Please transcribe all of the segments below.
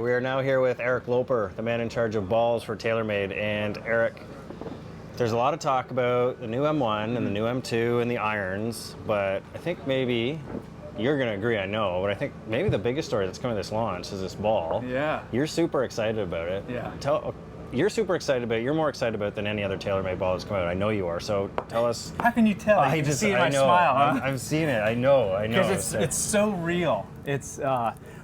We are now here with Eric Loper, the man in charge of balls for TaylorMade. And Eric, there's a lot of talk about the new M1 and the new M2 and the irons, but I think maybe you're going to agree, I know, but I think maybe the biggest story that's coming this launch is this ball. Yeah. You're super excited about it. Yeah. You're super excited about it. You're more excited about it than any other TaylorMade ball that's come out. I know you are. So tell us. How can you tell? I just see my smile. Huh? I've seen it. I know. Because it's so real. It's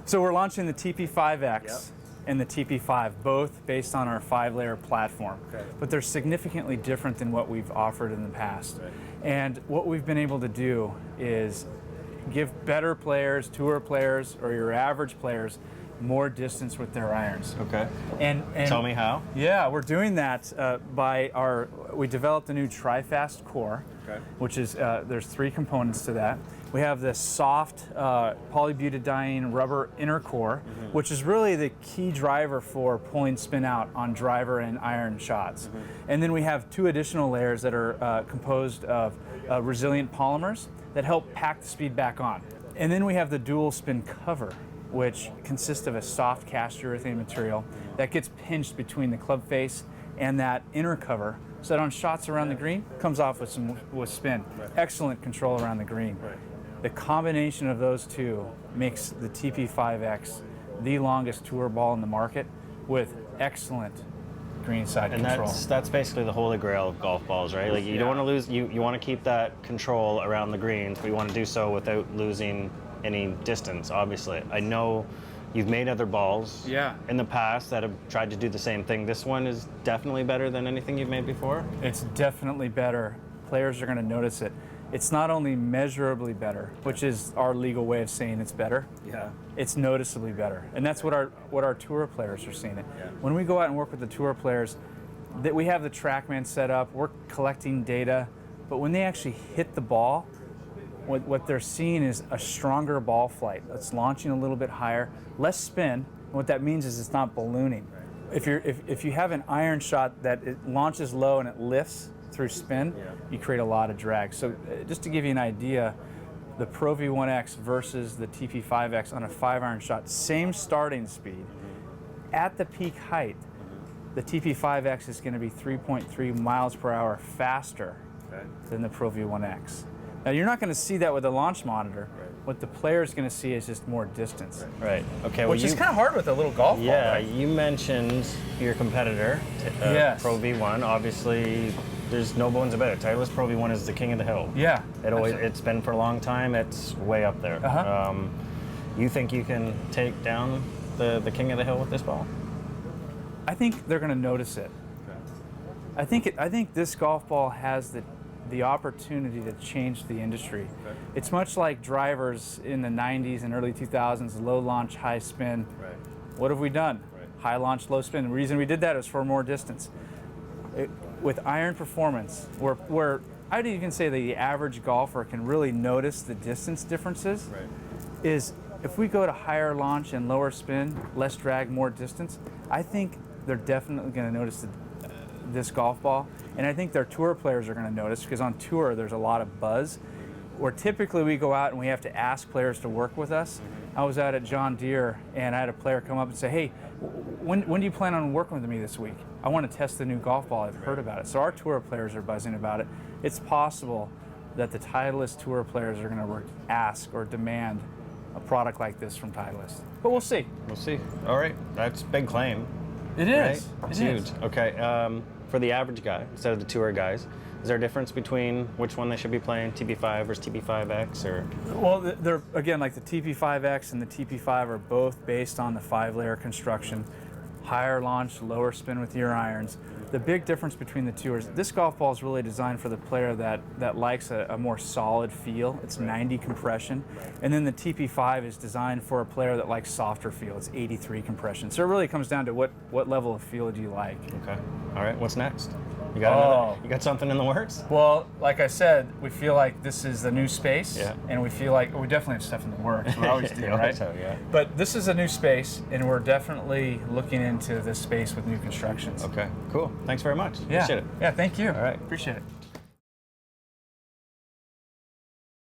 so we're launching the TP5X and the TP5, both based on our 5-layer platform. Okay. But they're significantly different than what we've offered in the past. Right. And what we've been able to do is give better players, tour players, or your average players more distance with their irons. Okay. And tell me how. Yeah, we're doing that we developed a new tri-fast core, which is, there's 3 components to that. We have this soft polybutadiene rubber inner core, which is really the key driver for pulling spin out on driver and iron shots. And then we have 2 additional layers that are composed of resilient polymers that help pack the speed back on. And then we have the dual spin cover, which consists of a soft cast urethane material that gets pinched between the club face and that inner cover, so that on shots around the green, comes off with spin. Excellent control around the green. The combination of those 2 makes the TP5X the longest tour ball in the market with excellent greenside control. And that's basically the holy grail of golf balls, right? Like you don't want to lose, you want to keep that control around the greens, but you want to do so without losing any distance, obviously. I know you've made other balls in the past that have tried to do the same thing. This one is definitely better than anything you've made before? It's definitely better. Players are going to notice it. It's not only measurably better, which is our legal way of saying it's better. Yeah. It's noticeably better. And that's what our tour players are seeing it. Yeah. When we go out and work with the tour players, that we have the TrackMan set up, we're collecting data, but when they actually hit the ball, what they're seeing is a stronger ball flight. It's launching a little bit higher, less spin. And what that means is it's not ballooning. If you have an iron shot that it launches low and it lifts through spin, you create a lot of drag. So just to give you an idea, the Pro V1X versus the TP5X on a 5-iron shot, same starting speed. At the peak height, the TP5X is going to be 3.3 miles per hour faster than the Pro V1X. Now, you're not going to see that with the launch monitor. What the player is going to see is just more distance. Right. Okay. Well, which is kind of hard with a little golf ball. Yeah. Right? You mentioned your competitor, Pro V1. Obviously, there's no bones about it. Titleist Pro V1 is the king of the hill. Yeah. It's been for a long time. It's way up there. You think you can take down the king of the hill with this ball? I think they're going to notice it. Okay. I think this golf ball has the opportunity to change the industry. Okay. It's much like drivers in the 90s and early 2000s, low launch, high spin. Right. What have we done? Right. High launch, low spin. The reason we did that is for more distance. With iron performance, where I'd even say the average golfer can really notice the distance differences, is if we go to higher launch and lower spin, less drag, more distance, I think they're definitely going to notice this golf ball. And I think their tour players are going to notice, because on tour there's a lot of buzz, where typically we go out and we have to ask players to work with us. I was out at John Deere and I had a player come up and say, hey, when do you plan on working with me this week? I want to test the new golf ball, I've heard about it. So our tour players are buzzing about it. It's possible that the Titleist tour players are going to ask or demand a product like this from Titleist. But we'll see. We'll see. All right, that's a big claim. It is. Right? It's huge. Okay. For the average guy, instead of the tour guys, is there a difference between which one they should be playing, TP5 versus TP5X, or? Well, they're, again, like the TP5X and the TP5 are both based on the 5-layer construction. Higher launch, lower spin with your irons. The big difference between the two is this golf ball is really designed for the player that likes a more solid feel. It's 90 compression. And then the TP5 is designed for a player that likes softer feel. It's 83 compression. So it really comes down to what level of feel do you like. Okay. All right, what's next? You got something in the works? Well, like I said, we feel like this is the new space, and we feel like we definitely have stuff in the works. We always do, right? So, yeah. But this is a new space, and we're definitely looking into this space with new constructions. Okay, cool. Thanks very much. Yeah. Appreciate it. Yeah, thank you. All right. Appreciate it.